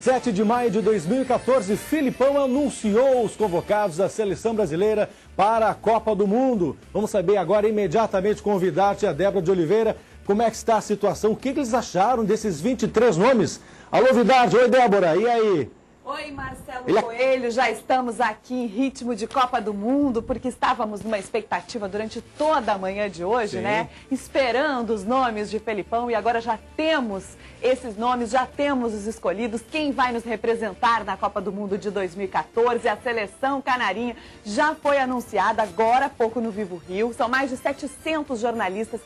7 de maio de 2014, Filipão anunciou os convocados da seleção brasileira para a Copa do Mundo. Vamos saber agora imediatamente com o Vidarte e a Débora de Oliveira como é que está a situação, o que eles acharam desses 23 nomes. Alô, Vidarte, oi, Débora, e aí? Oi, Marcelo Coelho, já estamos aqui em ritmo de Copa do Mundo, porque estávamos numa expectativa durante toda a manhã de hoje, né? Esperando os nomes de Felipão, e agora já temos esses nomes, já temos os escolhidos. Quem vai nos representar na Copa do Mundo de 2014, a seleção canarinha já foi anunciada agora há pouco no Vivo Rio. São mais de 700 jornalistas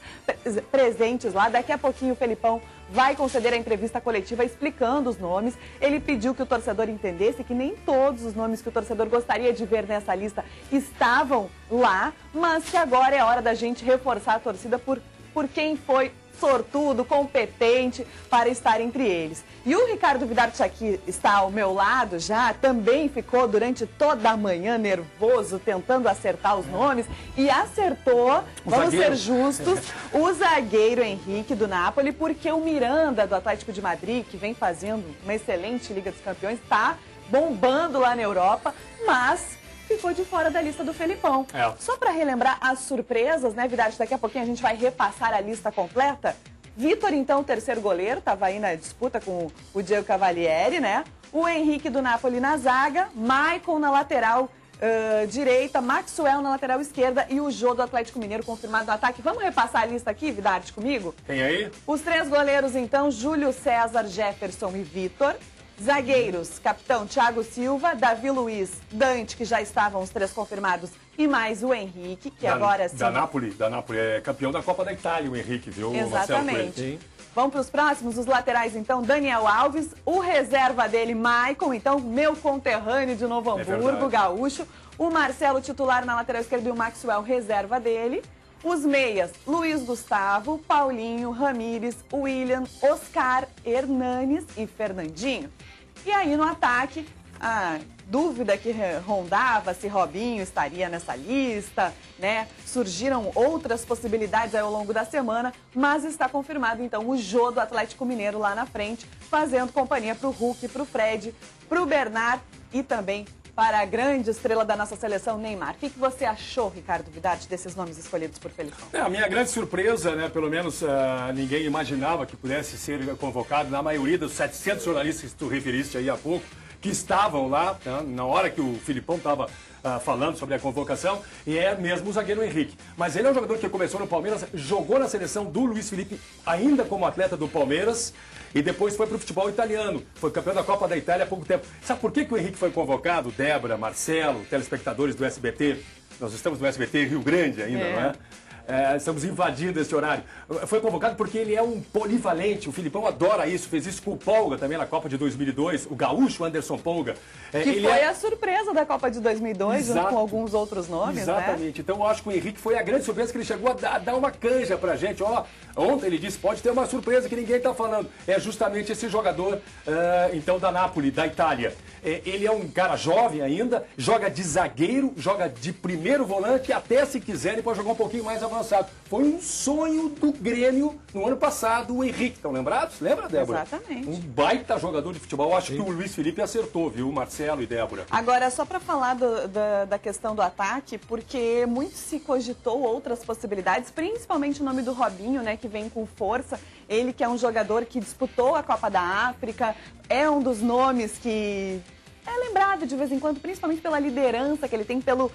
presentes lá. Daqui a pouquinho o Felipão vai conceder a entrevista coletiva explicando os nomes. Ele pediu que o torcedor entendesse que nem todos os nomes que o torcedor gostaria de ver nessa lista estavam lá, mas que agora é hora da gente reforçar a torcida por quem foi sortudo, competente para estar entre eles. E o Ricardo Vidarte aqui está ao meu lado já, também ficou durante toda a manhã nervoso, tentando acertar os nomes, e acertou, vamos ser justos, o zagueiro Henrique do Napoli, porque o Miranda do Atlético de Madrid, que vem fazendo uma excelente Liga dos Campeões, está bombando lá na Europa, mas ficou de fora da lista do Felipão. Só para relembrar as surpresas, né, Vidarte? Daqui a pouquinho a gente vai repassar a lista completa. Vitor, então, terceiro goleiro, estava aí na disputa com o Diego Cavalieri, né? O Henrique do Napoli na zaga, Maicon na lateral direita, Maxwell na lateral esquerda e o Jô do Atlético Mineiro confirmado no ataque. Vamos repassar a lista aqui, Vidarte, comigo? Tem aí? Os três goleiros, então, Júlio César, Jefferson e Vitor. Zagueiros, capitão Thiago Silva, Davi Luiz, Dante, que já estavam os três confirmados, e mais o Henrique, que agora sim... Da Napoli é campeão da Copa da Itália, o Henrique, viu? Exatamente. Vamos para os próximos, os laterais, então, Daniel Alves, o reserva dele, Maicon, então, meu conterrâneo de Novo Hamburgo, gaúcho, o Marcelo titular na lateral esquerda e o Maxwell, reserva dele. Os meias, Luiz Gustavo, Paulinho, Ramires, William, Oscar, Hernanes e Fernandinho. E aí no ataque, a dúvida que rondava se Robinho estaria nessa lista, né? Surgiram outras possibilidades aí ao longo da semana, mas está confirmado então o Jô do Atlético Mineiro lá na frente, fazendo companhia para o Hulk, para o Fred, para o Bernard e também para a grande estrela da nossa seleção, Neymar. O que você achou, Ricardo Vidarte, desses nomes escolhidos por Felipão? A minha grande surpresa, né, pelo menos ninguém imaginava que pudesse ser convocado, na maioria dos 700 jornalistas que tu referiste aí há pouco, que estavam lá, né, na hora que o Felipão estava falando sobre a convocação, e é mesmo o zagueiro Henrique. Mas ele é um jogador que começou no Palmeiras, jogou na seleção do Luiz Felipe, ainda como atleta do Palmeiras, e depois foi para o futebol italiano. Foi campeão da Copa da Itália há pouco tempo. Sabe por que o Henrique foi convocado? Débora, Marcelo, telespectadores do SBT. Nós estamos no SBT Rio Grande ainda, não é? Estamos invadindo esse horário. Foi convocado porque ele é um polivalente. O Filipão adora isso. Fez isso com o Polga também na Copa de 2002. O gaúcho Anderson Polga. Que foi a surpresa da Copa de 2002, junto com alguns outros nomes, Exatamente. Né? Então eu acho que o Henrique foi a grande surpresa, que ele chegou a dar uma canja pra gente. Ontem ele disse, pode ter uma surpresa que ninguém tá falando. É justamente esse jogador, então, da Napoli, da Itália. Ele é um cara jovem ainda, joga de zagueiro, joga de primeiro volante, até se quiser ele pode jogar um pouquinho mais avançado. Foi um sonho do Grêmio no ano passado, o Henrique. Estão lembrados? Lembra, Débora? Exatamente. Um baita jogador de futebol. Acho que o Luiz Felipe acertou, viu? Marcelo e Débora. Agora, só para falar da questão do ataque, porque muito se cogitou outras possibilidades, principalmente o nome do Robinho, né, que vem com força. Ele que é um jogador que disputou a Copa da África, é um dos nomes que é lembrado de vez em quando, principalmente pela liderança que ele tem, pelo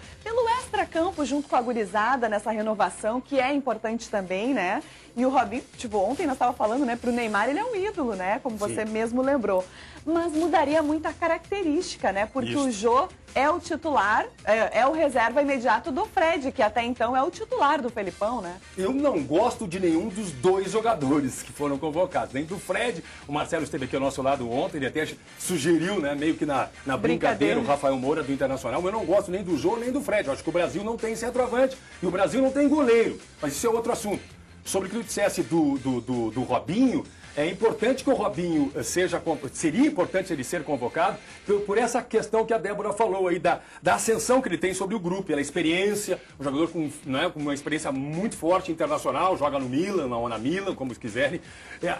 extracampo junto com a gurizada nessa renovação, que é importante também, né? E o Robinho, tipo, ontem nós estávamos falando, né, pro Neymar ele é um ídolo, né? Como você mesmo lembrou. Mas mudaria muito a característica, né? Porque o Jô é o titular, é o reserva imediato do Fred, que até então é o titular do Felipão, né? Eu não gosto de nenhum dos dois jogadores que foram convocados, nem do Fred. O Marcelo esteve aqui ao nosso lado ontem, ele até sugeriu, né, meio que na brincadeira, o Rafael Moura do Internacional. Mas eu não gosto nem do Jô, nem do Fred. Eu acho que o Brasil não tem centroavante e o Brasil não tem goleiro. Mas isso é outro assunto. Sobre o que tu dissesse do Robinho, é importante que o Robinho seria importante ele ser convocado por essa questão que a Débora falou aí, da ascensão que ele tem sobre o grupo, pela experiência, um jogador com uma experiência muito forte internacional, joga no Milan, ou na Milan, como quiserem.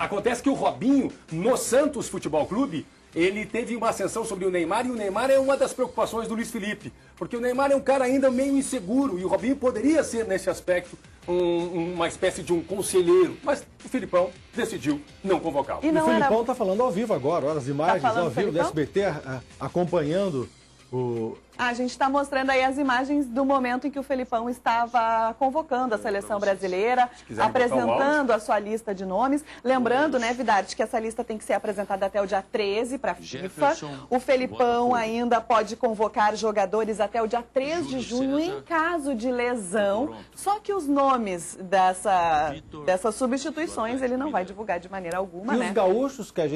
Acontece que o Robinho, no Santos Futebol Clube, ele teve uma ascensão sobre o Neymar, e o Neymar é uma das preocupações do Luiz Felipe, porque o Neymar é um cara ainda meio inseguro, e o Robinho poderia ser, nesse aspecto, uma espécie de um conselheiro, mas o Filipão decidiu não convocá-lo. E o Filipão está falando ao vivo agora, olha as imagens ao vivo do SBT acompanhando o... A gente está mostrando aí as imagens do momento em que o Felipão estava convocando a seleção brasileira, apresentando a sua lista de nomes. Lembrando, né, Vidarte, que essa lista tem que ser apresentada até o dia 13 para a FIFA. O Felipão ainda pode convocar jogadores até o dia 3 de junho em caso de lesão. Só que os nomes dessas substituições ele não vai divulgar de maneira alguma, e né? Os gaúchos que a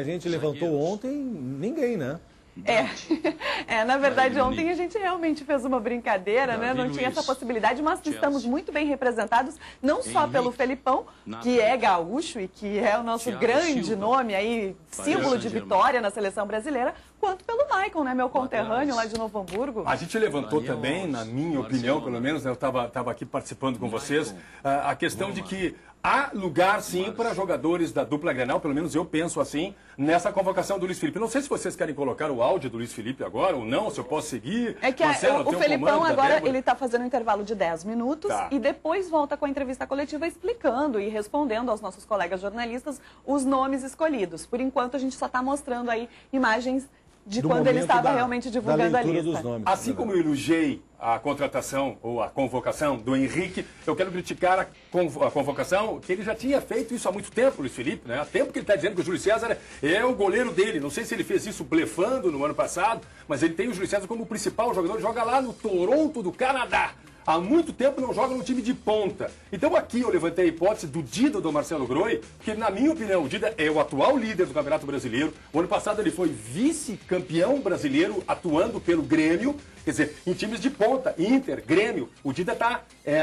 gente levantou ontem, ninguém, né? Na verdade, ontem a gente realmente fez uma brincadeira, né? Não tinha essa possibilidade, mas estamos muito bem representados, não só pelo Felipão, que é gaúcho e que é o nosso grande nome aí, símbolo de vitória na seleção brasileira, quanto pelo Maicon, né? Meu conterrâneo lá de Novo Hamburgo. A gente levantou também, na minha opinião, pelo menos, né, eu estava aqui participando com vocês, a questão de que há lugar, sim, para jogadores da dupla Grenal, pelo menos eu penso assim, nessa convocação do Luiz Felipe. Não sei se vocês querem colocar o áudio do Luiz Felipe agora ou não, se eu posso seguir. É que Marcelo, o Felipão agora, ele está fazendo um intervalo de 10 minutos e depois volta com a entrevista coletiva explicando e respondendo aos nossos colegas jornalistas os nomes escolhidos. Por enquanto, a gente só está mostrando aí imagens de quando ele estava realmente divulgando a lista. Dos nomes, assim como eu elogiei a contratação ou a convocação do Henrique, eu quero criticar a convocação, que ele já tinha feito isso há muito tempo, Luiz Felipe, né? Há tempo que ele está dizendo que o Júlio César é o goleiro dele. Não sei se ele fez isso blefando no ano passado, mas ele tem o Júlio César como principal jogador, joga lá no Toronto do Canadá. Há muito tempo não joga no time de ponta. Então aqui eu levantei a hipótese do Dida do Marcelo Groi, porque na minha opinião o Dida é o atual líder do Campeonato Brasileiro. O ano passado ele foi vice-campeão brasileiro atuando pelo Grêmio, quer dizer, em times de ponta, Inter, Grêmio. O Dida está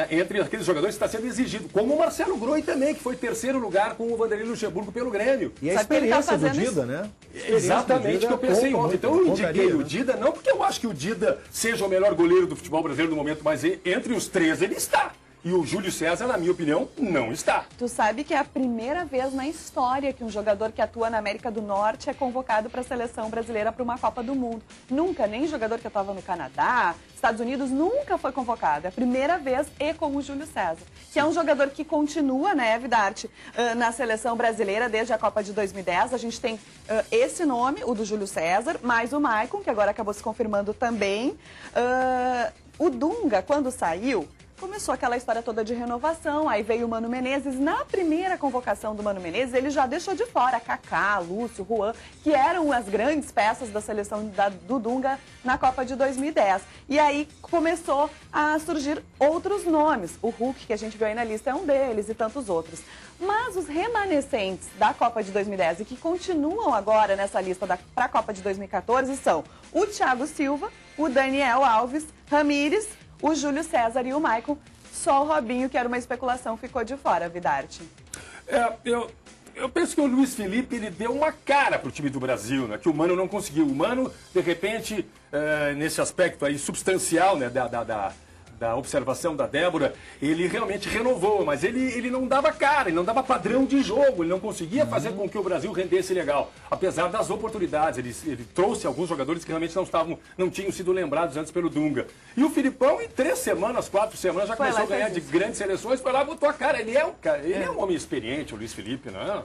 entre aqueles jogadores que está sendo exigido, como o Marcelo Groi também, que foi terceiro lugar com o Vanderlei Luxemburgo pelo Grêmio. E a experiência do Dida, né? Exatamente o que eu pensei ontem. Então eu indiquei o Dida, não porque eu acho que o Dida seja o melhor goleiro do futebol brasileiro no momento, mas entre os três ele está. E o Júlio César, na minha opinião, não está. Tu sabe que é a primeira vez na história que um jogador que atua na América do Norte é convocado para a seleção brasileira para uma Copa do Mundo. Nunca, nem jogador que atuava no Canadá, Estados Unidos, nunca foi convocado. É a primeira vez e com o Júlio César, que é um jogador que continua, né, Vidarte, na seleção brasileira desde a Copa de 2010. A gente tem esse nome, o do Júlio César, mais o Maicon, que agora acabou se confirmando também. O Dunga, quando saiu, começou aquela história toda de renovação, aí veio o Mano Menezes. Na primeira convocação do Mano Menezes, ele já deixou de fora Kaká, Lúcio, Juan, que eram as grandes peças da seleção do Dunga na Copa de 2010. E aí começou a surgir outros nomes. O Hulk, que a gente viu aí na lista, é um deles e tantos outros. Mas os remanescentes da Copa de 2010 e que continuam agora nessa lista para a Copa de 2014 são o Thiago Silva, o Daniel Alves, Ramírez, o Júlio César e o Maicon. Só o Robinho, que era uma especulação, ficou de fora, Vidarte. Eu penso que o Luiz Felipe ele deu uma cara para o time do Brasil, né? Que o Mano não conseguiu. O Mano, de repente, nesse aspecto aí substancial, né, da observação da Débora, ele realmente renovou, mas ele não dava cara, ele não dava padrão de jogo, ele não conseguia fazer com que o Brasil rendesse legal, apesar das oportunidades. Ele trouxe alguns jogadores que realmente não tinham sido lembrados antes pelo Dunga. E o Filipão, em 3 semanas, 4 semanas, já começou a ganhar de grandes seleções, foi lá e botou a cara. Ele é um homem experiente, o Luiz Felipe, não é?